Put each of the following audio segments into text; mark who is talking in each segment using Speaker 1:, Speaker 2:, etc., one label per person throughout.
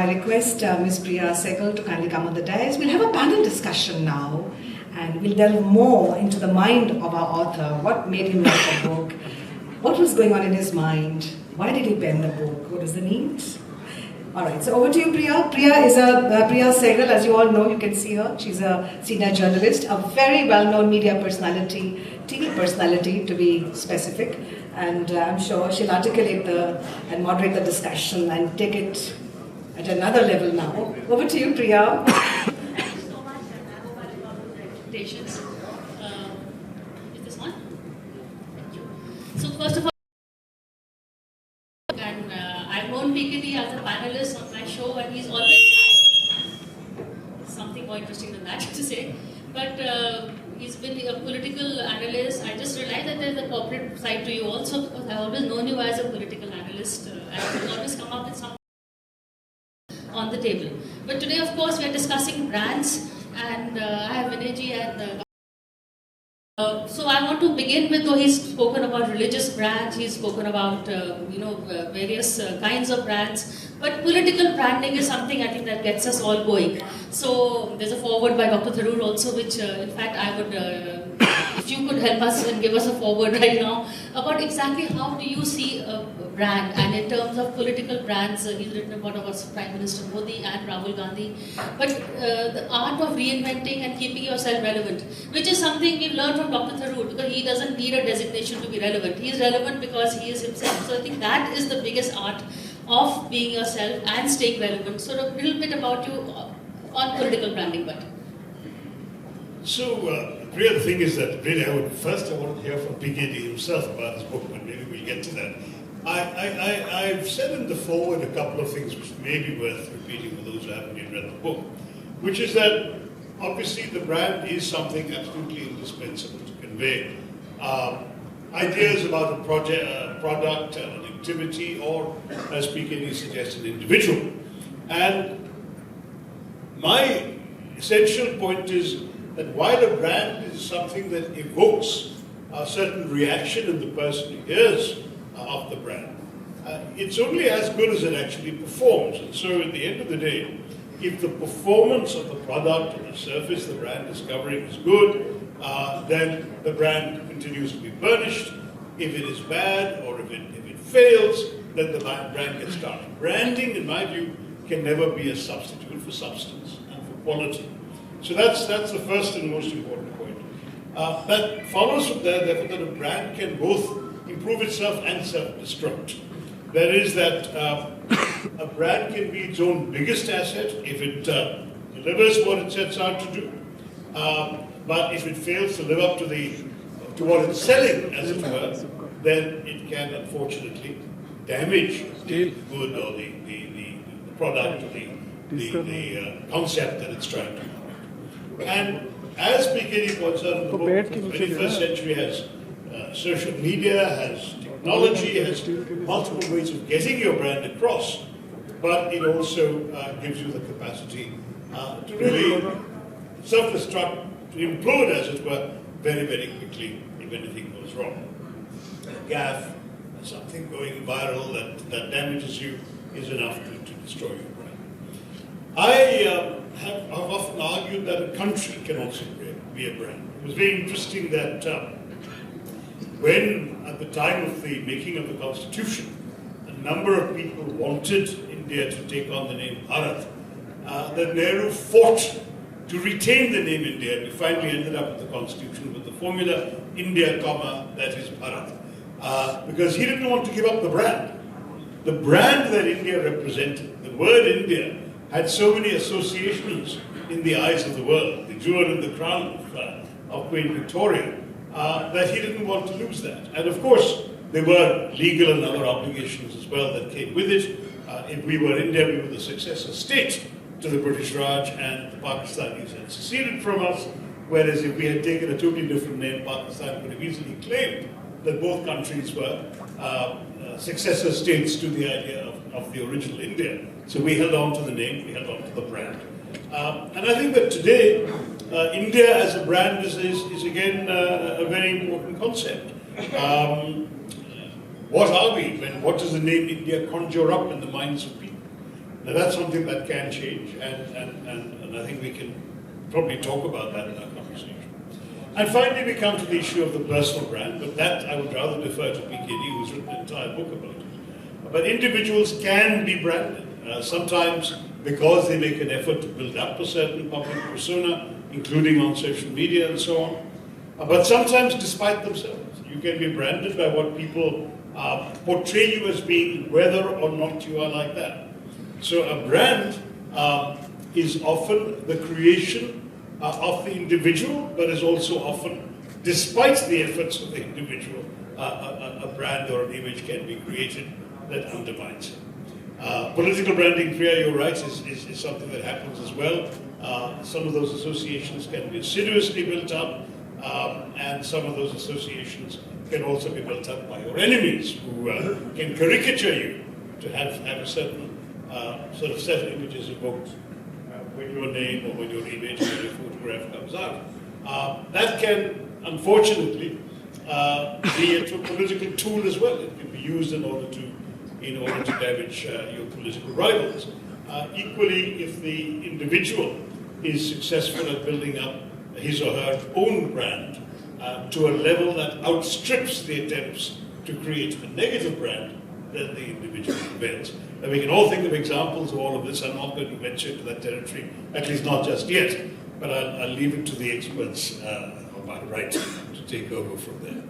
Speaker 1: I request Ms. Priya Sehgal to kindly come on the dais. We'll have a panel discussion now, and we'll delve more into the mind of our author. What made him write the book? What was going on in his mind? Why did he pen the book? What is the need? All right, so over to you, Priya. Priya Sehgal, as you all know, you can see her. She's a senior journalist, a very well-known media personality, TV personality to be specific, and I'm sure she'll articulate and moderate the discussion and take it at another level now. Over to you, Priya.
Speaker 2: Thank you so much, and I hope I'll follow the expectations. Is this one? Thank you. So first of all, and I've known PKD as a panelist on my show, and he's always had something more interesting than that to say. But he's been a political analyst. I just realized that there's a corporate side to you also, because I've always known you as a political analyst, and you always come up with something on the table. But today, of course, we are discussing brands, and I have Vinayji and so I want to begin with, though he's spoken about religious brands, he's spoken about various kinds of brands, but political branding is something I think that gets us all going. So there's a foreword by Dr. Tharoor also, which in fact I would, if you could help us and give us a foreword right now about exactly how do you see a brand, and in terms of political brands, he's written about Prime Minister Modi and Rahul Gandhi, but the art of reinventing and keeping yourself relevant, which is something we've learned from Dr. Tharoor, because he doesn't need a designation to be relevant. He is relevant because he is himself. So I think that is the biggest art of being yourself and staying relevant. So a little bit about you on political branding, but.
Speaker 3: So, Priya, the thing is that really I want to hear from PKD himself about his book, but maybe we'll get to that. I've said in the foreword a couple of things which may be worth repeating for those who haven't yet read the book, which is that obviously the brand is something absolutely indispensable to convey ideas about a product, an activity, or, as PKD suggests, an individual. And my essential point is that while a brand is something that evokes a certain reaction in the person who hears of the brand, it's only as good as it actually performs. And so at the end of the day, if the performance of the product or the surface the brand is covering is good, then the brand continues to be burnished. If it is bad or if it fails, then the brand gets started. Branding, in my view, can never be a substitute for substance and for quality. So that's the first and most important point. That follows from there, therefore, that a brand can both improve itself and self-destruct. That is that a brand can be its own biggest asset if it delivers what it sets out to do. But if it fails to live up to what it's selling, as it were, then it can unfortunately damage the good or the product or the concept that it's trying to promote. And as PKD points out in the book, the 21st century has social media, has technology, has multiple ways of getting your brand across, but it also gives you the capacity to really self-destruct, to implode, as it were, very, very quickly if anything goes wrong. A gaffe, something going viral that damages you is enough to destroy your brand. I have often argued that a country can also be a brand. It was very interesting that when, at the time of the making of the Constitution, a number of people wanted India to take on the name Bharat, that Nehru fought to retain the name India. We finally ended up with the Constitution with the formula India, that is Bharat. Because he didn't want to give up the brand. The brand that India represented, the word India, had so many associations in the eyes of the world, the jewel in the crown of Queen Victoria, that he didn't want to lose that. And of course, there were legal and other obligations as well that came with it. If we were India, we were the successor state to the British Raj, and the Pakistanis had seceded from us, whereas if we had taken a totally different name, Pakistan could have easily claimed that both countries were successor states to the idea of the original India. So we held on to the name, we held on to the brand. And I think that today, India as a brand is again a very important concept. What are we? What does the name India conjure up in the minds of people? Now that's something that can change, and I think we can probably talk about that in our conversation. And finally, we come to the issue of the personal brand, but that I would rather defer to PKD, who's written an entire book about it. But individuals can be branded, sometimes because they make an effort to build up a certain public persona, including on social media and so on. But sometimes despite themselves. You can be branded by what people portray you as being, whether or not you are like that. So a brand is often the creation of the individual, but is also often, despite the efforts of the individual, a brand or an image can be created that undermines it. Political branding, Priya, you're right, is something that happens as well. Some of those associations can be assiduously built up, and some of those associations can also be built up by your enemies, who can caricature you to have a certain sort of set of images evoked when your name or when your image or your photograph comes out. That can, unfortunately, be a political tool as well. It can be used in order to damage your political rivals. Equally, if the individual is successful at building up his or her own brand to a level that outstrips the attempts to create a negative brand, then the individual prevails. And we can all think of examples of all of this. I'm not going to venture into that territory, at least not just yet, but I'll leave it to the experts on my right to take over from there.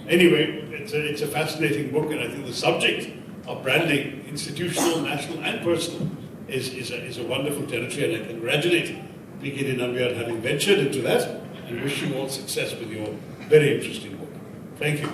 Speaker 3: Anyway, it's a fascinating book, and I think the subject of branding, institutional, national, and personal, is a wonderful territory, and I congratulate PKD Nambiar having ventured into that, and wish you all success with your very interesting book. Thank you.